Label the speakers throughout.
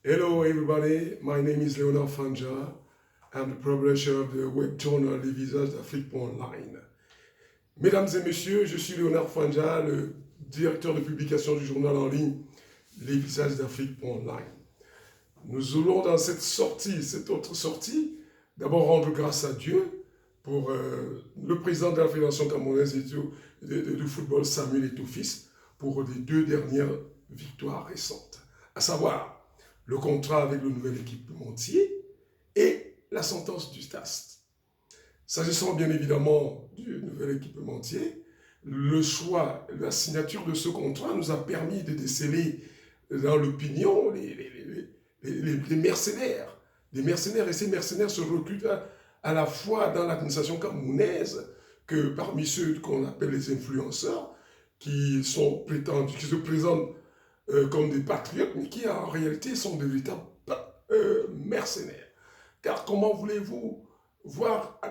Speaker 1: Hello, everybody. My name is Leonard Fanja. I'm the publisher of the web journal Les Visages d'Afrique.online. Mesdames et messieurs, je suis Leonard Fanja, le directeur de publication du journal en ligne Les Visages d'Afrique.online. Nous voulons dans cette autre sortie, d'abord rendre grâce à Dieu pour le président de la Fédération camerounaise de football, Samuel Eto'o-Fils, pour les 2 dernières victoires récentes, à savoir le contrat avec le nouvel équipementier et la sentence du TAS. S'agissant bien évidemment du nouvel équipementier, le choix, la signature de ce contrat nous a permis de déceler dans l'opinion les mercenaires. Les mercenaires, et ces mercenaires se recrutent à la fois dans l'administration camerounaise que parmi ceux qu'on appelle les influenceurs, qui se présentent comme des patriotes, mais qui en réalité sont de véritables mercenaires. Car comment voulez-vous voir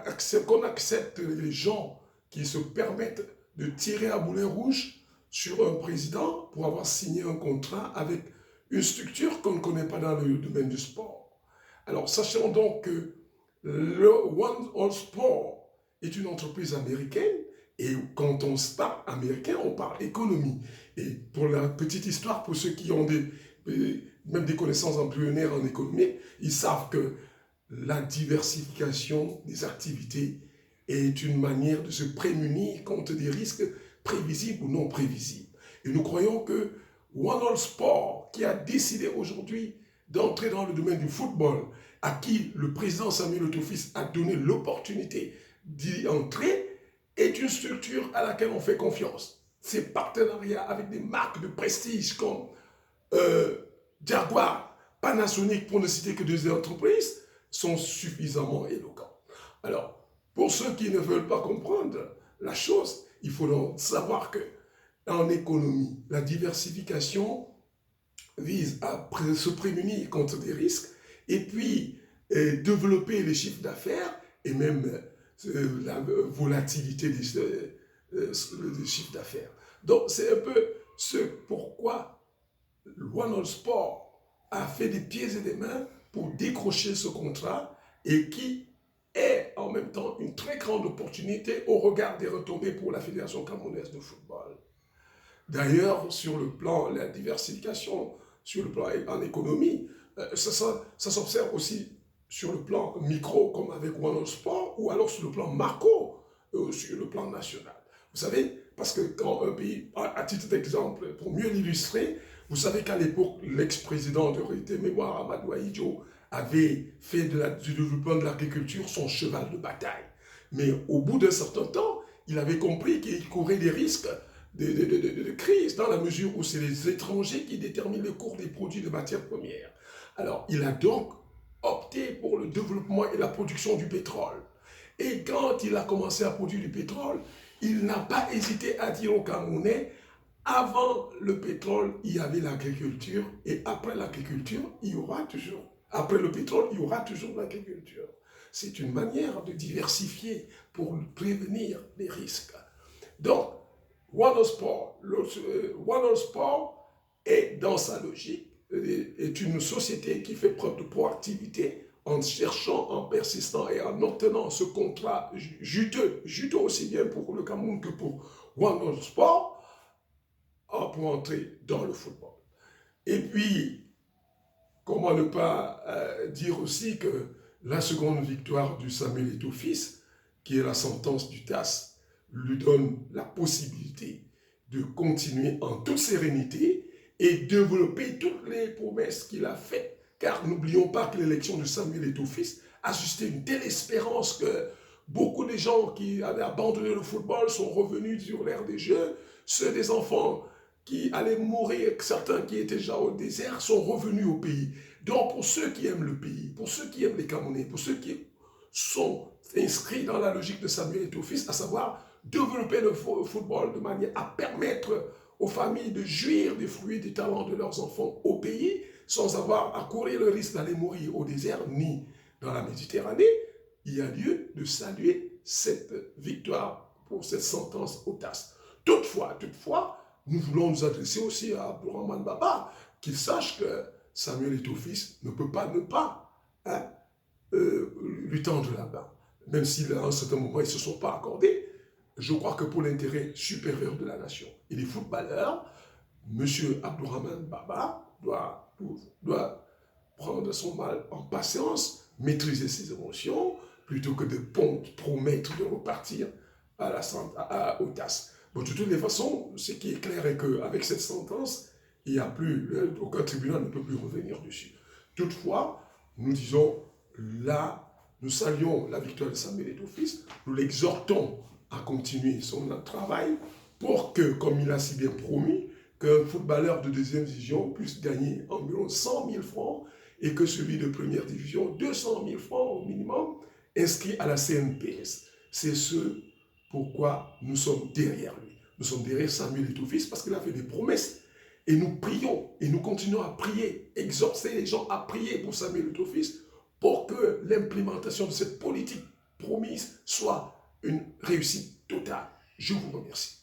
Speaker 1: qu'on accepte les gens qui se permettent de tirer à boulet rouge sur un président pour avoir signé un contrat avec une structure qu'on ne connaît pas dans le domaine du sport? Alors sachons donc que le One All Sport est une entreprise américaine. Et quand on parle américain, on parle économie. Et pour la petite histoire, pour ceux qui ont même des connaissances embryonnaires en économie, ils savent que la diversification des activités est une manière de se prémunir contre des risques prévisibles ou non prévisibles. Et nous croyons que One All Sport, qui a décidé aujourd'hui d'entrer dans le domaine du football, à qui le président Samuel Eto'o-Fils a donné l'opportunité d'y entrer, est une structure à laquelle on fait confiance. Ces partenariats avec des marques de prestige comme Jaguar, Panasonic, pour ne citer que 2 entreprises, sont suffisamment éloquents. Alors, pour ceux qui ne veulent pas comprendre la chose, il faut donc savoir que en économie, la diversification vise à se prémunir contre des risques et puis développer les chiffres d'affaires et même la volatilité des chiffres d'affaires. Donc, c'est un peu ce pourquoi One All Sport a fait des pieds et des mains pour décrocher ce contrat et qui est en même temps une très grande opportunité au regard des retombées pour la Fédération camerounaise de football. D'ailleurs, sur le plan de la diversification, sur le plan en économie, ça s'observe aussi sur le plan micro, comme avec One All Sport, ou alors sur le plan macro, sur le plan national. Vous savez, parce que quand un pays, à titre d'exemple, pour mieux l'illustrer, vous savez qu'à l'époque, l'ex-président de Réalité Mémoire, Amadou Ahidjo, avait fait du développement de l'agriculture son cheval de bataille. Mais au bout d'un certain temps, il avait compris qu'il courait des risques de crise, dans la mesure où c'est les étrangers qui déterminent le cours des produits de matières premières. Alors, il a donc opté pour le développement et la production du pétrole. Et quand il a commencé à produire du pétrole, il n'a pas hésité à dire aux Camerounais, avant le pétrole, il y avait l'agriculture, et après l'agriculture, il y aura toujours, après le pétrole, il y aura toujours l'agriculture. C'est une manière de diversifier pour prévenir les risques. Donc, One All Sport est dans sa logique, est une société qui fait preuve de proactivité en cherchant, en persistant et en obtenant ce contrat juteux aussi bien pour le Cameroun que pour One All Sport, pour entrer dans le football. Et puis, comment ne pas dire aussi que la seconde victoire du Samuel Eto'o-Fils, qui est la sentence du TAS, lui donne la possibilité de continuer en toute sérénité et développer toutes les promesses qu'il a faites. Car n'oublions pas que l'élection de Samuel Eto'o-Fils a suscité une telle espérance que beaucoup de gens qui avaient abandonné le football sont revenus sur l'ère des jeux. Ceux des enfants qui allaient mourir, certains qui étaient déjà au désert, sont revenus au pays. Donc pour ceux qui aiment le pays, pour ceux qui aiment les Camerounais, pour ceux qui sont inscrits dans la logique de Samuel Eto'o-Fils, à savoir développer le football de manière à permettre aux familles de jouir des fruits des talents de leurs enfants au pays, sans avoir à courir le risque d'aller mourir au désert, ni dans la Méditerranée, il y a lieu de saluer cette victoire pour cette sentence au TAS. Toutefois, nous voulons nous adresser aussi à Abdourahmane Baba, qu'il sache que Samuel Eto'o-Fils ne peut pas ne pas hein, lui tendre la main. Même si à un certain moment, ils ne se sont pas accordés, je crois que pour l'intérêt supérieur de la nation et des footballeurs, M. Abdourahmane Baba doit prendre son mal en patience, maîtriser ses émotions, plutôt que de promettre de repartir au TAS. Bon, de toutes les façons, ce qui est clair est qu'avec cette sentence, il n'y a plus, aucun tribunal ne peut plus revenir dessus. Toutefois, nous disons, là, nous saluons la victoire de Samuel Eto'o-Fils, nous l'exhortons à continuer son travail pour que, comme il a si bien promis, qu'un footballeur de deuxième division puisse gagner environ 100 000 francs et que celui de première division, 200 000 francs au minimum, inscrit à la CNPS. C'est ce pourquoi nous sommes derrière lui. Nous sommes derrière Samuel Eto'o-Fils parce qu'il a fait des promesses. Et nous prions, et nous continuons à prier, exhorter les gens à prier pour Samuel Eto'o-Fils pour que l'implémentation de cette politique promise soit une réussite totale. Je vous remercie.